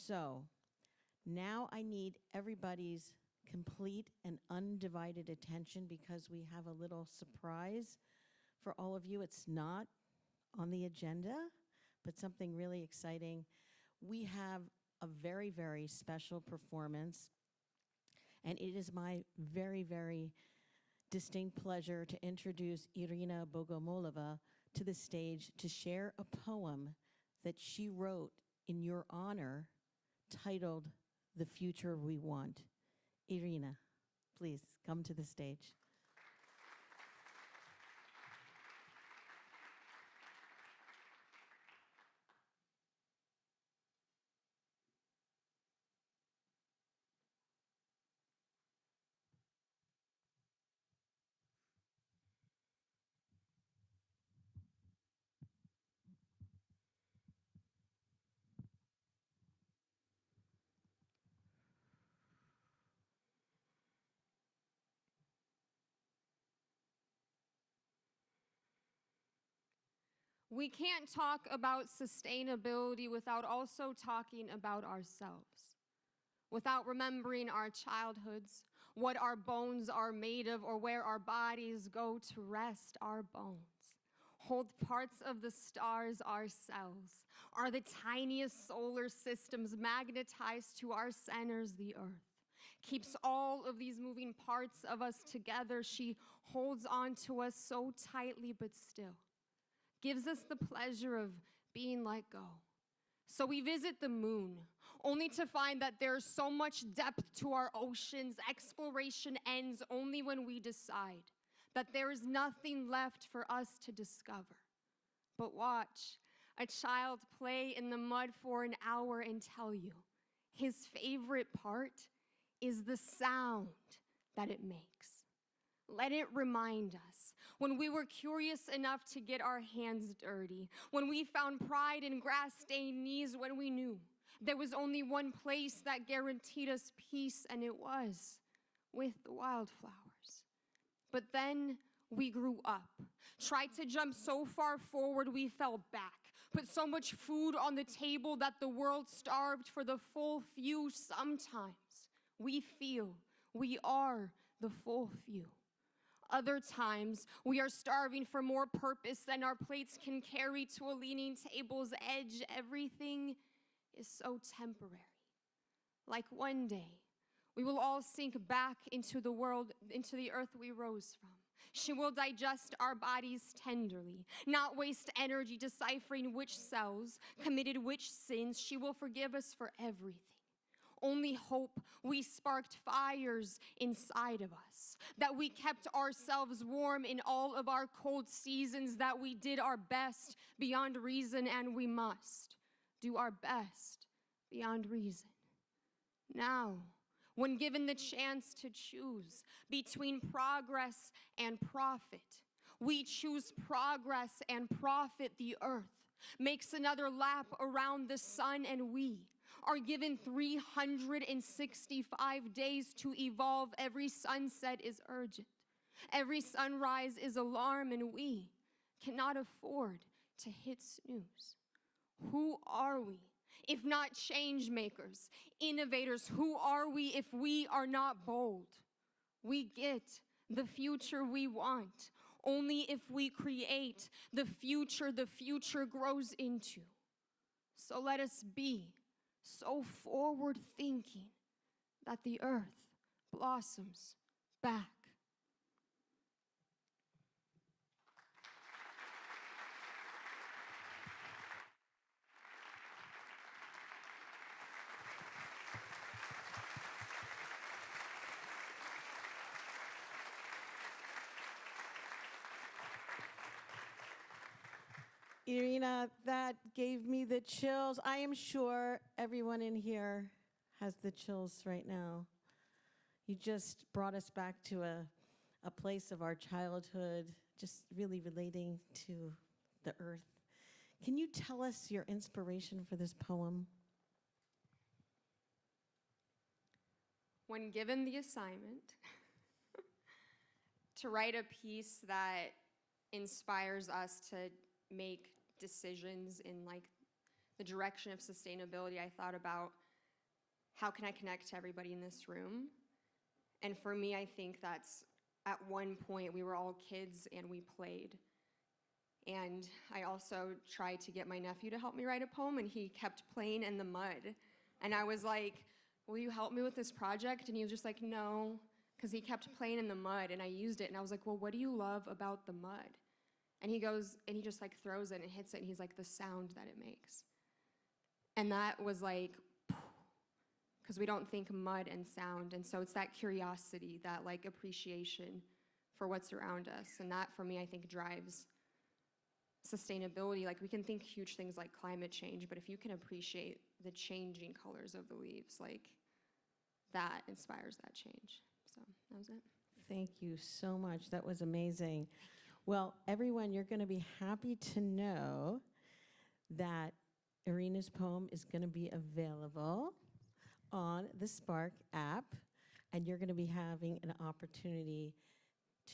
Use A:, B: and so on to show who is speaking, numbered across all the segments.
A: So now I need everybody's complete and undivided attention because we have a little surprise for all of you. It's not on the agenda, but something really exciting. We have a very, very special performance, and it is my very, very distinct pleasure to introduce Irina Bogomolova to the stage to share a poem that she wrote in your honor titled "The Future We Want." Irina, please come to the stage.
B: We can't talk about sustainability without also talking about ourselves, without remembering our childhoods, what our bones are made of, or where our bodies go to rest. Our bones hold parts of the stars. Our cells are the tiniest solar systems magnetized to our centers. The earth keeps all of these moving parts of us together. She holds on to us so tightly, but still gives us the pleasure of being let go. So we visit the moon, only to find that there's so much depth to our oceans. Exploration ends only when we decide that there is nothing left for us to discover. But watch a child play in the mud for an hour and tell you his favorite part is the sound that it makes. Let it remind us when we were curious enough to get our hands dirty, when we found pride in grass-stained knees, when we knew there was only one place that guaranteed us peace, and it was with the wildflowers. But then we grew up, tried to jump so far forward we fell back, put so much food on the table that the world starved for the full few. Sometimes we feel we are the full few. Other times, we are starving for more purpose than our plates can carry to a leaning table's edge. Everything is so temporary. Like one day, we will all sink back into the world, into the earth we rose from. She will digest our bodies tenderly, not waste energy deciphering which cells committed which sins. She will forgive us for everything. Only hope we sparked fires inside of us, that we kept ourselves warm in all of our cold seasons, that we did our best beyond reason, and we must do our best beyond reason. Now, when given the chance to choose between progress and profit, we choose progress and profit. The earth makes another lap around the sun, and we are given 365 days to evolve. Every sunset is urgent. Every sunrise is alarm, and we cannot afford to hit snooze. Who are we if not change makers, innovators? Who are we if we are not bold? We get the future we want only if we create the future grows into. So let us be so forward-thinking that the earth blossoms back.
A: Irina, that gave me the chills. I am sure everyone in here has the chills right now. You just brought us back to a place of our childhood, just really relating to the earth. Can you tell us your inspiration for this poem?
B: When given the assignment to write a piece that inspires us to make decisions in the direction of sustainability, I thought about how can I connect to everybody in this room? And for me, I think that's, at one point, we were all kids and we played. And I also tried to get my nephew to help me write a poem, and he kept playing in the mud. And I was like, will you help me with this project? And he was just like, no, because he kept playing in the mud, and I used it. And I was like, well, what do you love about the mud? And he goes, and he just like throws it and hits it, and he's like, the sound that it makes. And that was like, because we don't think mud and sound. And so it's that curiosity, that like appreciation for what's around us. And that, for me, I think drives sustainability. Like, we can think huge things like climate change, but if you can appreciate the changing colors of the leaves, like, that inspires that change. So that was it.
A: Thank you so much. That was amazing. Well, everyone, you're going to be happy to know that Irina's poem is going to be available on the SPARK app, and you're going to be having an opportunity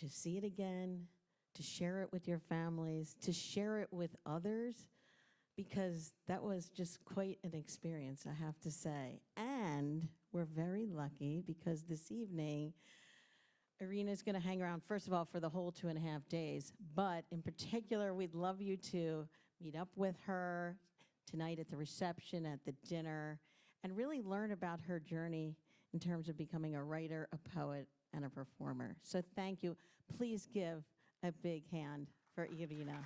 A: to see it again, to share it with your families, to share it with others, because that was just quite an experience, I have to say. And we're very lucky because this evening, Irina's going to hang around, first of all, for the whole 2.5 days, but in particular, we'd love you to meet up with her tonight at the reception, at the dinner, and really learn about her journey in terms of becoming a writer, a poet, and a performer. So thank you. Please give a big hand for Irina.